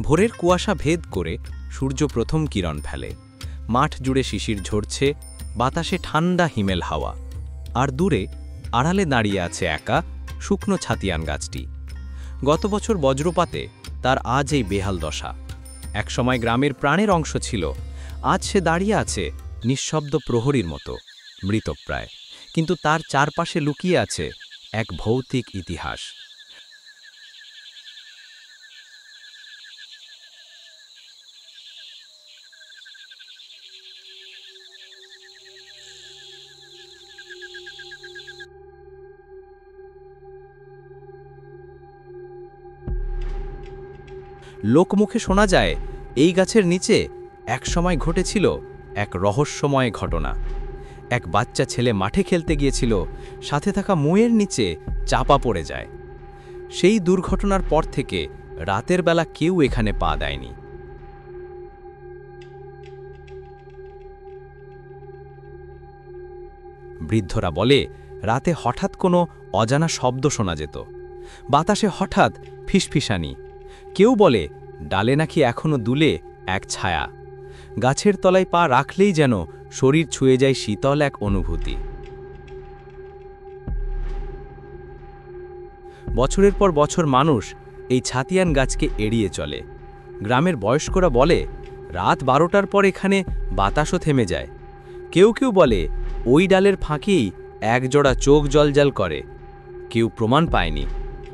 ভোরের কুয়াশা ভেদ করে সূর্য প্রথম কিরণ ফেলে। মাঠ জুড়ে শিশির ঝরছে, বাতাসে ঠান্ডা হিমেল হাওয়া। আর দূরে আড়ালে দাঁড়িয়ে আছে একা শুকনো ছাতিয়ান গাছটি। গত বছর বজ্রপাতে তার আজ এই বেহাল দশা। একসময় গ্রামের প্রাণের অংশ ছিল, আজ সে দাঁড়িয়ে আছে নিঃশব্দ প্রহরীর মতো, মৃতপ্রায়। কিন্তু তার চারপাশে লুকিয়ে আছে এক ভৌতিক ইতিহাস। লোকমুখে শোনা যায়, এই গাছের নিচে একসময় ঘটেছিল এক রহস্যময় ঘটনা। এক বাচ্চা ছেলে মাঠে খেলতে গিয়েছিল, সাথে থাকা মইয়ের নিচে চাপা পড়ে যায়। সেই দুর্ঘটনার পর থেকে রাতের বেলা কেউ এখানে পা দেয়নি। বৃদ্ধরা বলে, রাতে হঠাৎ কোনো অজানা শব্দ শোনা যেত, বাতাসে হঠাৎ ফিসফিসানি। কেউ বলে ডালে নাকি এখনো দুলে এক ছায়া, গাছের তলায় পা রাখলেই যেন শরীর ছুঁয়ে যায় শীতল এক অনুভূতি। বছরের পর বছর মানুষ এই ছাতিয়ান গাছকে এড়িয়ে চলে। গ্রামের বয়স্করা বলে, রাত 12টার পর এখানে বাতাসও থেমে যায়। কেউ কেউ বলে ওই ডালের ফাঁকেই একজোড়া চোখ জ্বলজ্বল করে। কেউ প্রমাণ পায়নি,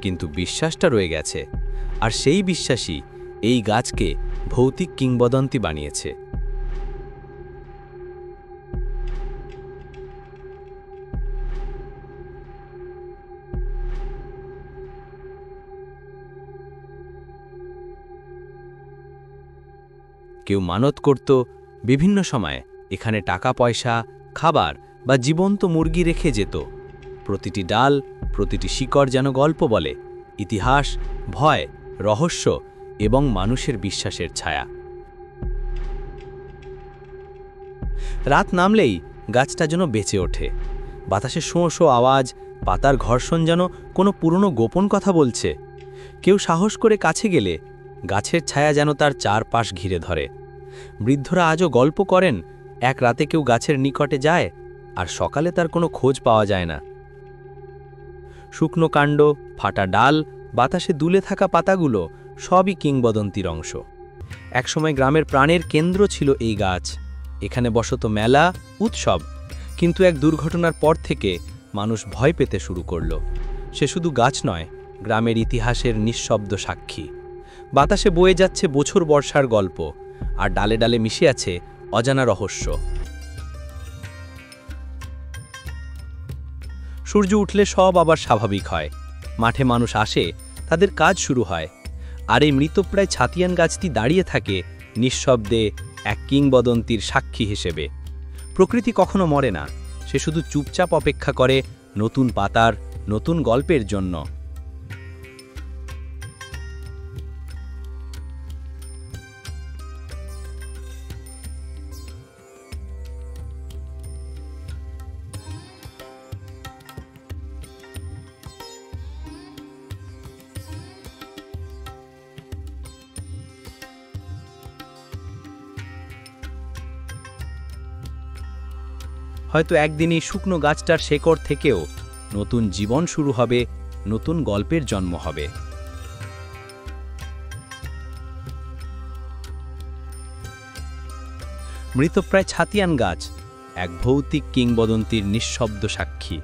কিন্তু বিশ্বাসটা রয়ে গেছে। আর সেই বিশ্বাসই এই গাছকে ভৌতিক কিংবদন্তি বানিয়েছে। কেউ মানত করত, বিভিন্ন সময়ে এখানে টাকা পয়সা, খাবার বা জীবন্ত মুরগি রেখে যেত। প্রতিটি ডাল, প্রতিটি শিকড় যেন গল্প বলে, ইতিহাস, ভয়, রহস্য এবং মানুষের বিশ্বাসের ছায়া। রাত নামলেই গাছটা যেন বেঁচে ওঠে। বাতাসে শোঁ শোঁ আওয়াজ, পাতার ঘর্ষণ যেন কোনো পুরনো গোপন কথা বলছে। কেউ সাহস করে কাছে গেলে গাছের ছায়া যেন তার চারপাশ ঘিরে ধরে। বৃদ্ধরা আজও গল্প করেন, এক রাতে কেউ গাছের নিকটে যায় আর সকালে তার কোনো খোঁজ পাওয়া যায় না। শুকনো কাণ্ড, ফাটা ডাল, বাতাসে দুলে থাকা পাতাগুলো সবই কিংবদন্তির অংশ। একসময় গ্রামের প্রাণের কেন্দ্র ছিল এই গাছ। এখানে বসত মেলা, উৎসব। কিন্তু এক দুর্ঘটনার পর থেকে মানুষ ভয় পেতে শুরু করল। সে শুধু গাছ নয়, গ্রামের ইতিহাসের নিঃশব্দ সাক্ষী। বাতাসে বয়ে যাচ্ছে বছর বর্ষার গল্প, আর ডালে ডালে মিশে আছে অজানা রহস্য। সূর্য উঠলে সব আবার স্বাভাবিক হয়। মাঠে মানুষ আসে, তাদের কাজ শুরু হয়। আর এই মৃতপ্রায় ছাতিয়ান গাছটি দাঁড়িয়ে থাকে নিঃশব্দে, এক কিংবদন্তির সাক্ষী হিসেবে। প্রকৃতি কখনো মরে না, সে শুধু চুপচাপ অপেক্ষা করে নতুন পাতার, নতুন গল্পের জন্য। হয়তো একদিনই শুকনো গাছটার শেকড় থেকেও নতুন জীবন শুরু হবে, নতুন গল্পের জন্ম হবে। মৃতপ্রায় ছাতিয়ান গাছ এক ভৌতিক কিংবদন্তির নিঃশব্দ সাক্ষী।